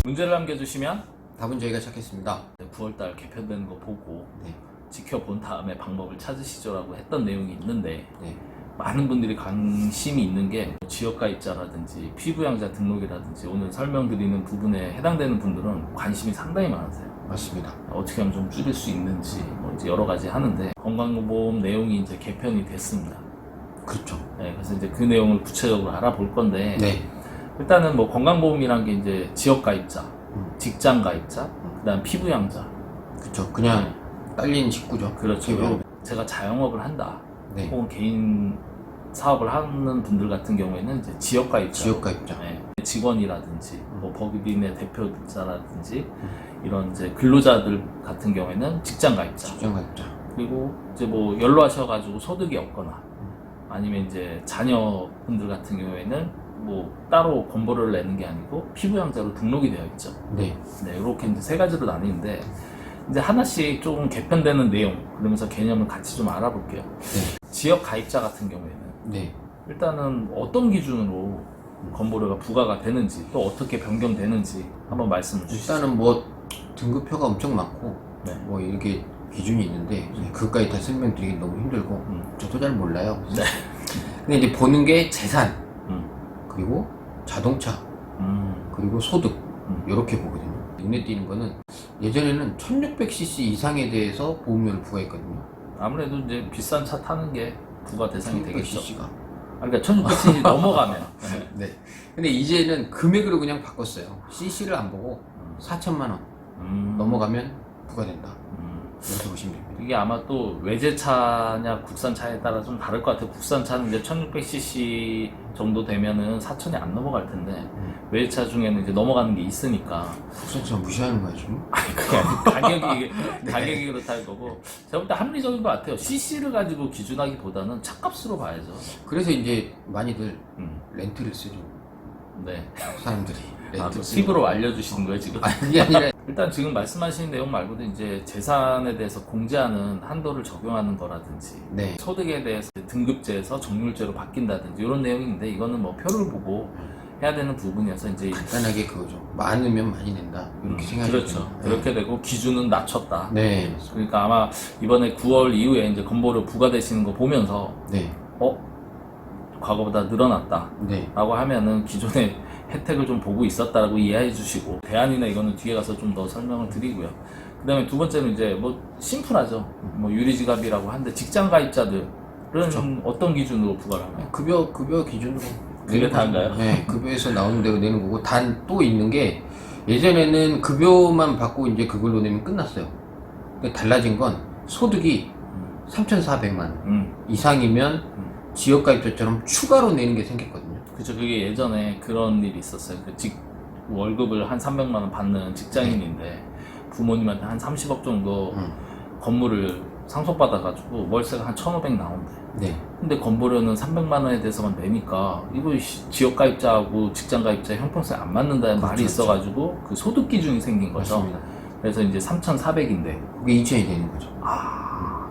문제를 남겨주시면 답은 저희가 찾겠습니다. 9월달 개편되는 거 보고 네. 지켜본 다음에 방법을 찾으시죠라고 했던 내용이 있는데 네. 많은 분들이 관심이 있는 게 지역가입자라든지 피부양자 등록이라든지 오늘 설명드리는 부분에 해당되는 분들은 관심이 상당히 많으세요. 맞습니다. 어떻게 하면 좀 줄일 수 있는지 뭐 이제 여러 가지 하는데 건강보험 내용이 이제 개편이 됐습니다. 그렇죠. 네, 그래서 이제 그 내용을 구체적으로 알아볼 건데 네. 일단은 뭐 건강보험이란 게 이제 지역가입자, 직장가입자, 그다음 피부양자. 그렇죠. 그냥 딸린 직구죠. 그렇죠. 그리고 제가 자영업을 한다. 네. 혹은 개인 사업을 하는 분들 같은 경우에는 이제 지역가입자. 지역가입자. 네. 직원이라든지 뭐 법인의 대표자라든지 이런 이제 근로자들 같은 경우에는 직장가입자. 직장가입자. 그리고 이제 뭐 연로하셔가지고 소득이 없거나 아니면 이제 자녀분들 같은 경우에는 뭐 따로 건보료를 내는 게 아니고 피부양자로 등록이 되어 있죠. 네. 네, 이렇게 이제 세 가지로 나뉘는데 이제 하나씩 조금 개편되는 내용 그러면서 개념을 같이 좀 알아볼게요. 네. 지역 가입자 같은 경우에는 네. 일단은 어떤 기준으로 건보료가 부과가 되는지 또 어떻게 변경되는지 한번 말씀을 주시죠. 일단은 뭐 등급표가 엄청 많고 네. 뭐 이렇게 기준이 있는데 그것까지 다 설명드리기 너무 힘들고 저도 잘 몰라요. 네. 근데 이제 보는 게 재산 음. 그리고 자동차 그리고 소득 이렇게 보거든요. 눈에 띄는 거는 예전에는 1600cc 이상에 대해서 보험료를 부과했거든요. 아무래도 이제 비싼 차 타는 게 부과 대상이 되겠죠. 1600cc가. 그러니까 1600cc 넘어가면. 네. 네. 근데 이제는 금액으로 그냥 바꿨어요. cc를 안 보고 4천만 원 넘어가면 부과된다. 이렇게 보시면 됩니다. 이게 아마 또 외제차냐 국산차에 따라 좀 다를 것 같아요. 국산차는 이제 1600cc 정도 되면은 4천이 안 넘어갈 텐데 외제차 중에는 이제 넘어가는 게 있으니까. 국산차 무시하는 거야 지금? 아니 그게 아니고 가격이 그렇다는 거고 제가 볼 때 합리적인 것 같아요. cc를 가지고 기준하기보다는 차값으로 봐야죠. 그래서 이제 많이들 음. 렌트를 쓰죠. 네. 사람들이 렌트 팁으로 알려주시는 거예요 지금? 아니 그게 아니라 일단 지금 말씀하신 내용 말고도 이제 재산에 대해서 공제하는 한도를 적용하는 거라든지 네. 소득에 대해서 등급제에서 정률제로 바뀐다든지 이런 내용인데 이거는 뭐 표를 보고 해야 되는 부분이어서 이제 간단하게 그거죠. 많으면 많이 낸다 이렇게 생각하시면 그렇죠. 그렇게 되고 기준은 낮췄다. 네. 그러니까 아마 이번에 9월 이후에 이제 건보료 부과되시는 거 보면서 네. 과거보다 늘어났다. 네. 라고 하면은 기존의 혜택을 좀 보고 있었다라고 이해해 주시고 대안이나 이거는 뒤에 가서 좀 더 설명을 드리고요. 그 다음에 두 번째는 이제 뭐 심플하죠. 뭐 유리지갑이라고 하는데 직장 가입자들은 그렇죠. 어떤 기준으로 부과를 하나요? 급여 기준으로 그게 다인가요? 네. 급여에서 나오는 대로 내는 거고 단 또 있는 게 예전에는 급여만 받고 이제 그걸로 내면 끝났어요. 근데 달라진 건 소득이 3,400만 원 이상이면 지역가입자처럼 추가로 내는 게 생겼거든요. 그죠. 그게 예전에 그런 일이 있었어요. 월급을 한 300만 원 받는 직장인인데 부모님한테 한 30억 정도 건물을 상속받아가지고 월세가 한 1,500 나온대. 네. 근데 건보료는 300만 원에 대해서만 내니까 이거 지역가입자하고 직장가입자 형평성에 안 맞는다는 그렇죠, 말이 있어가지고 그 소득 기준이 생긴 거죠. 맞습니다. 그래서 이제 3,400인데 그게 2천이 되는 거죠.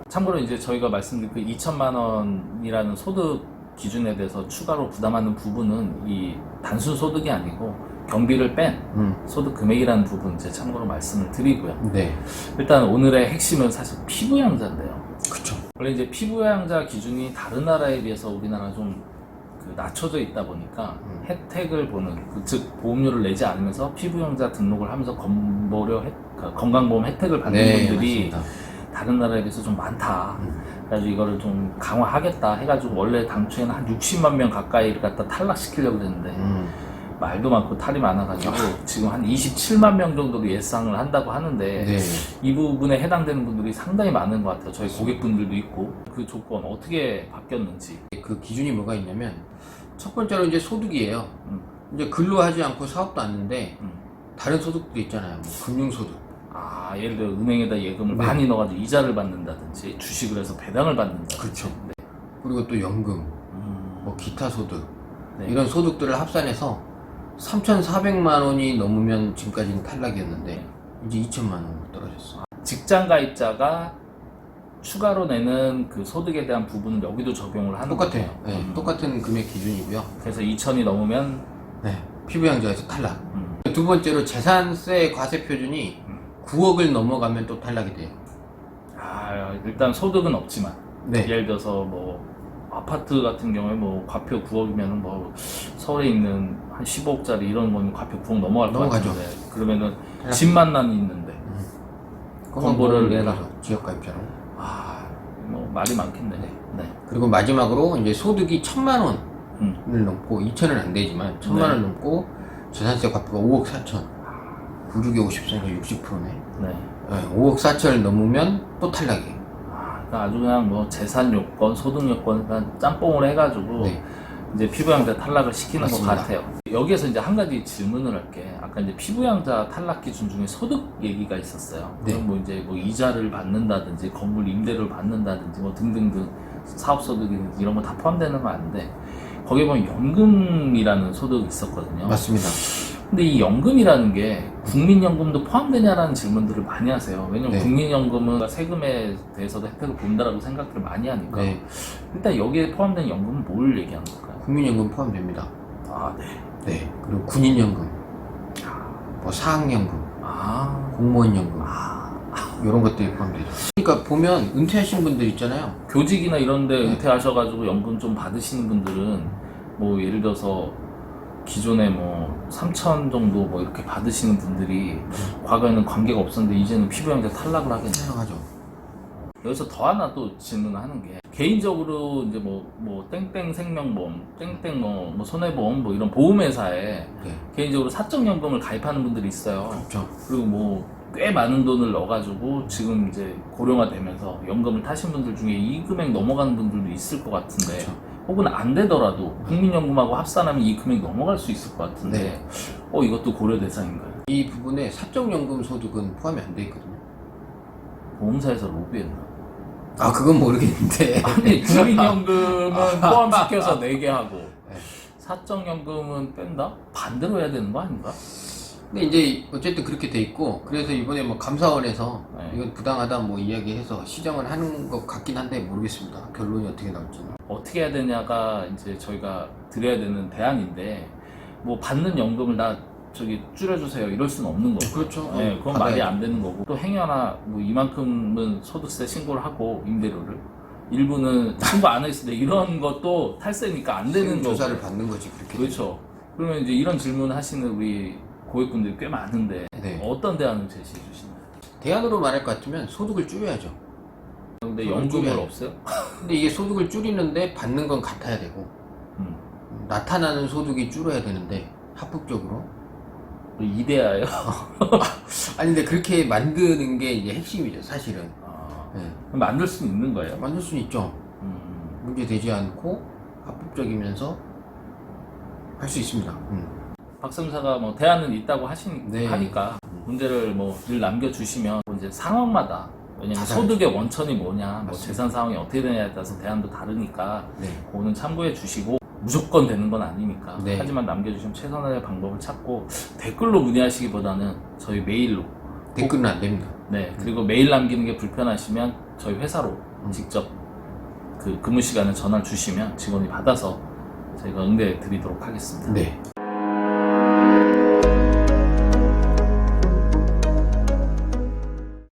참고로 이제 저희가 말씀드린 그 2천만 원이라는 소득 기준에 대해서 추가로 부담하는 부분은 이 단순 소득이 아니고 경비를 뺀 소득 금액이라는 부분 이제 참고로 말씀을 드리고요. 네. 일단 오늘의 핵심은 사실 피부양자인데요. 그쵸. 원래 이제 피부양자 기준이 다른 나라에 비해서 우리나라 좀 낮춰져 있다 보니까 혜택을 보는 즉 보험료를 내지 않으면서 피부양자 등록을 하면서 건강보험 혜택을 받는 분들이 맞습니다. 다른 나라에 비해서 좀 많다. 그래가지고 이거를 좀 강화하겠다 해가지고 원래 당초에는 한 60만 명 가까이를 갖다 탈락시키려고 그랬는데 말도 많고 탈이 많아가지고 지금 한 27만 명 정도로 예상을 한다고 하는데 네. 이 부분에 해당되는 분들이 상당히 많은 것 같아요. 저희 고객분들도 있고 그 조건 어떻게 바뀌었는지. 그 기준이 뭐가 있냐면 첫 번째로 이제 소득이에요. 이제 근로하지 않고 사업도 않는데 다른 소득도 있잖아요. 뭐 금융소득. 예를 들어 은행에다 예금을 네. 많이 넣어가지고 이자를 받는다든지 주식을 해서 배당을 받는다든지. 그렇죠. 네. 그리고 또 연금, 뭐 기타 소득 네. 이런 소득들을 합산해서 3,400만 원이 넘으면 지금까지는 탈락이었는데 이제 2천만 원으로 떨어졌어. 직장 가입자가 추가로 내는 그 소득에 대한 부분은 여기도 적용을 하는 똑같아요. 거예요. 네, 똑같은 금액 기준이고요. 그래서 2천이 넘으면 네, 피부양자에서 탈락. 두 번째로 재산세 과세 표준이 9억을 넘어가면 또 탈락이 돼요. 일단 소득은 없지만 네. 예를 들어서 뭐 아파트 같은 경우에 뭐 과표 9억이면은 뭐 서울에 있는 한 15억짜리 이런 거는 과표 9억 넘어갈 것 넘어가죠. 같은데 그러면은 집만난 있는데 공보를 내놔서 지역가입자로. 뭐 말이 많겠네. 네. 그리고 마지막으로 이제 소득이 1,000만 원을 넘고 2천은 안 되지만 1,000만 네. 원 넘고 재산세 과표가 5억 4천. 96에 54니까 60%네. 네. 5억 4천을 넘으면 또 탈락이에요. 그러니까 아주 그냥 뭐 재산 요건, 소득 요건 그냥 짬뽕을 해가지고 네. 이제 피부양자 탈락을 시키는 맞습니다. 것 같아요. 여기에서 이제 한 가지 질문을 할게. 아까 이제 피부양자 탈락 기준 중에 소득 얘기가 있었어요. 네. 그럼 뭐 이제 뭐 이자를 받는다든지 건물 임대료를 받는다든지 뭐 등등등 사업소득이든지 이런 거 다 포함되는 거 아닌데 거기에 보면 연금이라는 소득이 있었거든요. 맞습니다. 근데 이 연금이라는 게 국민연금도 포함되냐라는 질문들을 많이 하세요. 왜냐면 네. 국민연금은 세금에 대해서도 혜택을 본다라고 생각들을 많이 하니까. 네. 일단 여기에 포함된 연금은 뭘 얘기하는 걸까요? 국민연금 포함됩니다. 네. 네. 그리고 군인연금, 뭐 사학연금, 공무원연금 이런 것들이 포함되죠. 그러니까 보면 은퇴하신 분들 있잖아요. 교직이나 이런데 네. 은퇴하셔가지고 연금 좀 받으시는 분들은 뭐 예를 들어서 기존에 뭐 3천 정도 뭐 이렇게 받으시는 분들이 과거에는 관계가 없었는데 이제는 피부양자 탈락을 하겠네요. 생각하죠. 여기서 더 하나 또 질문을 하는 게 개인적으로 이제 뭐 땡땡 생명보험, 땡땡 뭐 손해보험 뭐 이런 보험회사에 네. 개인적으로 사적연금을 가입하는 분들이 있어요. 그렇죠. 그리고 뭐 꽤 많은 돈을 넣어가지고 지금 이제 고령화 되면서 연금을 타신 분들 중에 이 금액 넘어가는 분들도 있을 것 같은데 그렇죠. 혹은 안 되더라도 국민연금하고 합산하면 이 금액이 넘어갈 수 있을 것 같은데 네. 이것도 고려 대상인가요? 이 부분에 사적연금 소득은 포함이 안 돼 있거든요. 보험사에서 로비했나? 그건 모르겠는데. 아니 국민연금은 포함시켜서 내게 하고 네. 사적연금은 뺀다? 반대로 해야 되는 거 아닌가? 근데 이제 어쨌든 그렇게 돼 있고 그래서 이번에 뭐 감사원에서 네. 이건 부당하다 뭐 이야기해서 시정을 하는 것 같긴 한데 모르겠습니다. 결론이 어떻게 나올지는. 어떻게 해야 되냐가 이제 저희가 드려야 되는 대안인데 뭐 받는 연금을 다 줄여주세요 이럴 수는 없는 거고. 그렇죠. 네, 그건 받아야죠. 말이 안 되는 거고 또 행여나 뭐 이만큼은 소득세 신고를 하고 임대료를 일부는 신고 안 했을 때 이런 것도 탈세니까 안 되는 거고. 조사를 받는 거지 그렇게. 그렇죠. 그러면 이제 이런 질문 하시는 우리 고객분들이 꽤 많은데 네. 어떤 대안을 제시해 주시나요? 대안으로 말할 것 같으면 소득을 줄여야죠. 근데 소득을 연금을 줄여야죠. 없어요? 근데 이게 소득을 줄이는데 받는 건 같아야 되고 음. 나타나는 소득이 줄어야 되는데 합법적으로. 이데아예요? 아니 근데 그렇게 만드는 게 이제 핵심이죠 사실은. 네. 그럼 만들 수는 있는 거예요? 만들 수는 있죠. 문제 되지 않고 합법적이면서 할 수 있습니다. 박사님사가 뭐 대안은 있다고 네. 하니까 문제를 뭐 늘 남겨주시면 이제 상황마다 왜냐면 다 소득의 원천이 뭐냐, 뭐 맞습니다. 재산 상황이 어떻게 되냐에 따라서 대안도 다르니까 네. 그거는 참고해 주시고 무조건 되는 건 아니니까 네. 하지만 남겨주시면 최선의 방법을 찾고 댓글로 문의하시기보다는 저희 메일로 댓글은 안 됩니다. 네 그리고 메일 남기는 게 불편하시면 저희 회사로 직접 그 근무 시간에 전화를 주시면 직원이 받아서 저희가 응대 드리도록 하겠습니다. 네.